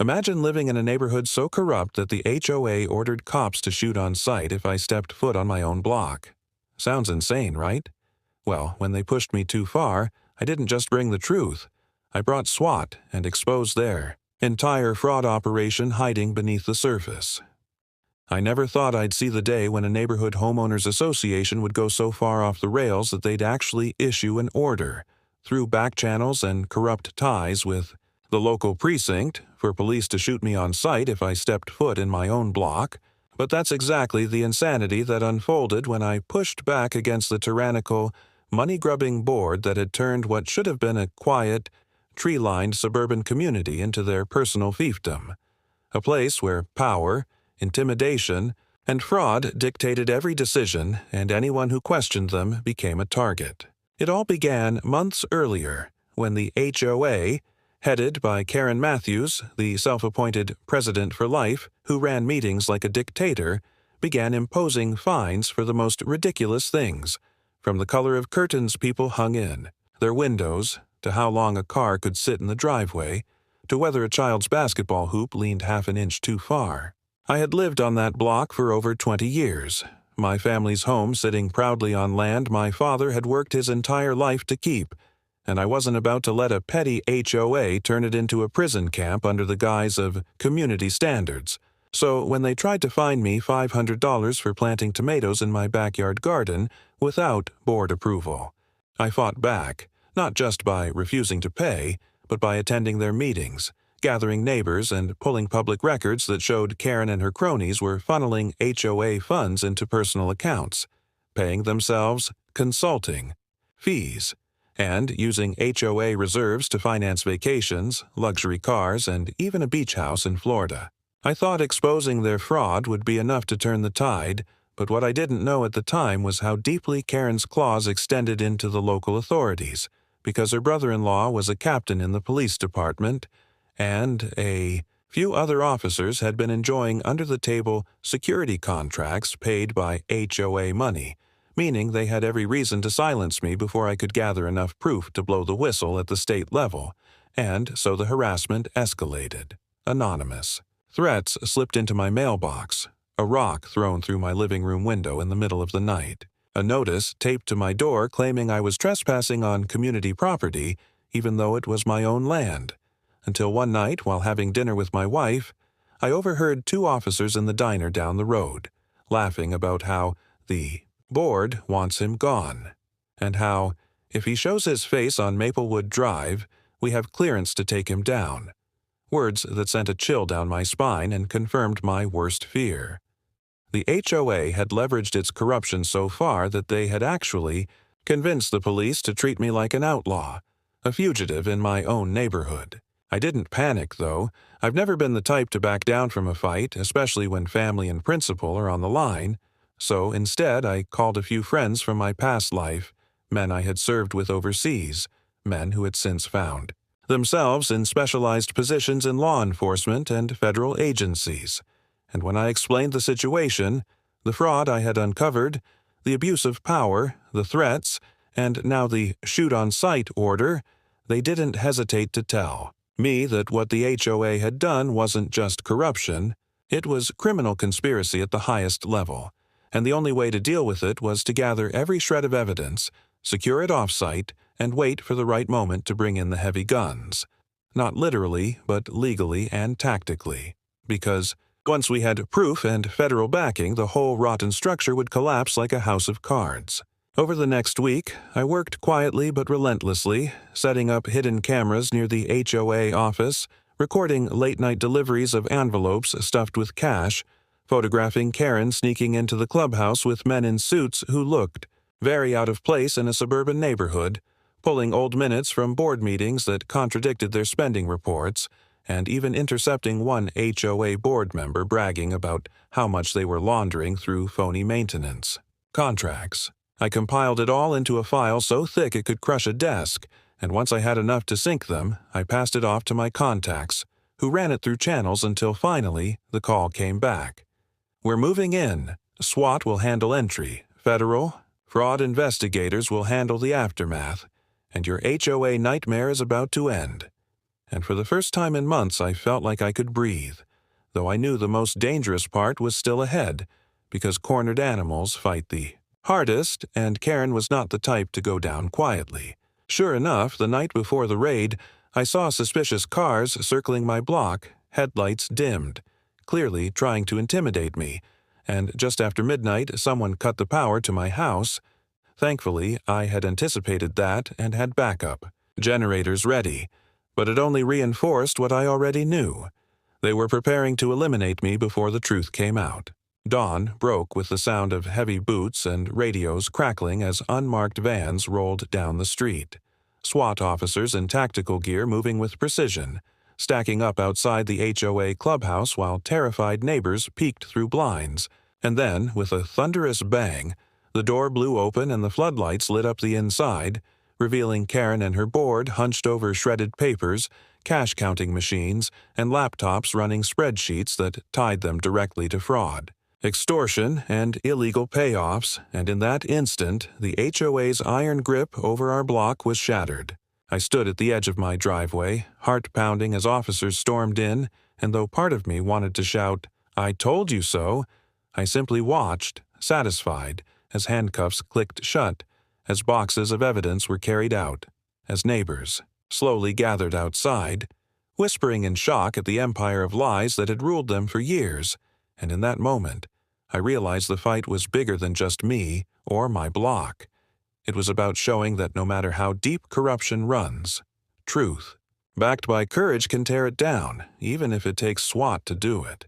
Imagine living in a neighborhood so corrupt that the HOA ordered cops to shoot on sight if I stepped foot on my own block. Sounds insane, right? Well, when they pushed me too far, I didn't just bring the truth. I brought SWAT and exposed their entire fraud operation hiding beneath the surface. I never thought I'd see the day when a neighborhood homeowners association would go so far off the rails that they'd actually issue an order, through back channels and corrupt ties with the local precinct, for police to shoot me on sight if I stepped foot in my own block. But that's exactly the insanity that unfolded when I pushed back against the tyrannical, money-grubbing board that had turned what should have been a quiet, tree-lined suburban community into their personal fiefdom, a place where power, intimidation, and fraud dictated every decision, and anyone who questioned them became a target. It all began months earlier, when the HOA, headed by Karen Matthews, the self-appointed president for life, who ran meetings like a dictator, began imposing fines for the most ridiculous things, from the color of curtains people hung in, their windows, to how long a car could sit in the driveway, to whether a child's basketball hoop leaned half an inch too far. I had lived on that block for over 20 years, my family's home sitting proudly on land my father had worked his entire life to keep, and I wasn't about to let a petty HOA turn it into a prison camp under the guise of community standards. So when they tried to fine me $500 for planting tomatoes in my backyard garden without board approval, I fought back, not just by refusing to pay, but by attending their meetings, gathering neighbors and pulling public records that showed Karen and her cronies were funneling HOA funds into personal accounts, paying themselves consulting fees, and using HOA reserves to finance vacations, luxury cars, and even a beach house in Florida. I thought exposing their fraud would be enough to turn the tide, but what I didn't know at the time was how deeply Karen's claws extended into the local authorities, because her brother-in-law was a captain in the police department, and a few other officers had been enjoying under-the-table security contracts paid by HOA money, meaning they had every reason to silence me before I could gather enough proof to blow the whistle at the state level, and so the harassment escalated. Anonymous. Threats slipped into my mailbox, a rock thrown through my living room window in the middle of the night, a notice taped to my door claiming I was trespassing on community property even though it was my own land, until one night, while having dinner with my wife, I overheard two officers in the diner down the road, laughing about how the board wants him gone, and how, if he shows his face on Maplewood Drive, we have clearance to take him down. Words that sent a chill down my spine and confirmed my worst fear. The HOA had leveraged its corruption so far that they had actually convinced the police to treat me like an outlaw, a fugitive in my own neighborhood. I didn't panic, though. I've never been the type to back down from a fight, especially when family and principle are on the line. So instead, I called a few friends from my past life, men I had served with overseas, men who had since found themselves in specialized positions in law enforcement and federal agencies. And when I explained the situation, the fraud I had uncovered, the abuse of power, the threats, and now the shoot-on-sight order, they didn't hesitate to tell me that what the HOA had done wasn't just corruption, it was criminal conspiracy at the highest level, and the only way to deal with it was to gather every shred of evidence, secure it off-site, and wait for the right moment to bring in the heavy guns. Not literally, but legally and tactically. Because once we had proof and federal backing, the whole rotten structure would collapse like a house of cards. Over the next week, I worked quietly but relentlessly, setting up hidden cameras near the HOA office, recording late-night deliveries of envelopes stuffed with cash, photographing Karen sneaking into the clubhouse with men in suits who looked very out of place in a suburban neighborhood, pulling old minutes from board meetings that contradicted their spending reports, and even intercepting one HOA board member bragging about how much they were laundering through phony maintenance contracts. I compiled it all into a file so thick it could crush a desk, and once I had enough to sync them, I passed it off to my contacts, who ran it through channels until finally the call came back. We're moving in. SWAT will handle entry. Federal fraud investigators will handle the aftermath, and your HOA nightmare is about to end. and for the first time in months I felt like I could breathe, though I knew the most dangerous part was still ahead, because cornered animals fight the hardest, and Karen was not the type to go down quietly. Sure enough, the night before the raid, I saw suspicious cars circling my block, headlights dimmed, clearly trying to intimidate me, and just after midnight someone cut the power to my house. Thankfully, I had anticipated that and had backup, generators ready, but it only reinforced what I already knew. They were preparing to eliminate me before the truth came out. Dawn broke with the sound of heavy boots and radios crackling as unmarked vans rolled down the street. SWAT officers in tactical gear moving with precision, stacking up outside the HOA clubhouse while terrified neighbors peeked through blinds. And then, with a thunderous bang, the door blew open and the floodlights lit up the inside, revealing Karen and her board hunched over shredded papers, cash-counting machines, and laptops running spreadsheets that tied them directly to fraud, extortion, and illegal payoffs, and in that instant, the HOA's iron grip over our block was shattered. I stood at the edge of my driveway, heart pounding as officers stormed in, and though part of me wanted to shout, "I told you so," I simply watched, satisfied, as handcuffs clicked shut, as boxes of evidence were carried out, as neighbors slowly gathered outside, whispering in shock at the empire of lies that had ruled them for years, and in that moment, I realized the fight was bigger than just me or my block. It was about showing that no matter how deep corruption runs, truth, backed by courage, can tear it down, even if it takes SWAT to do it.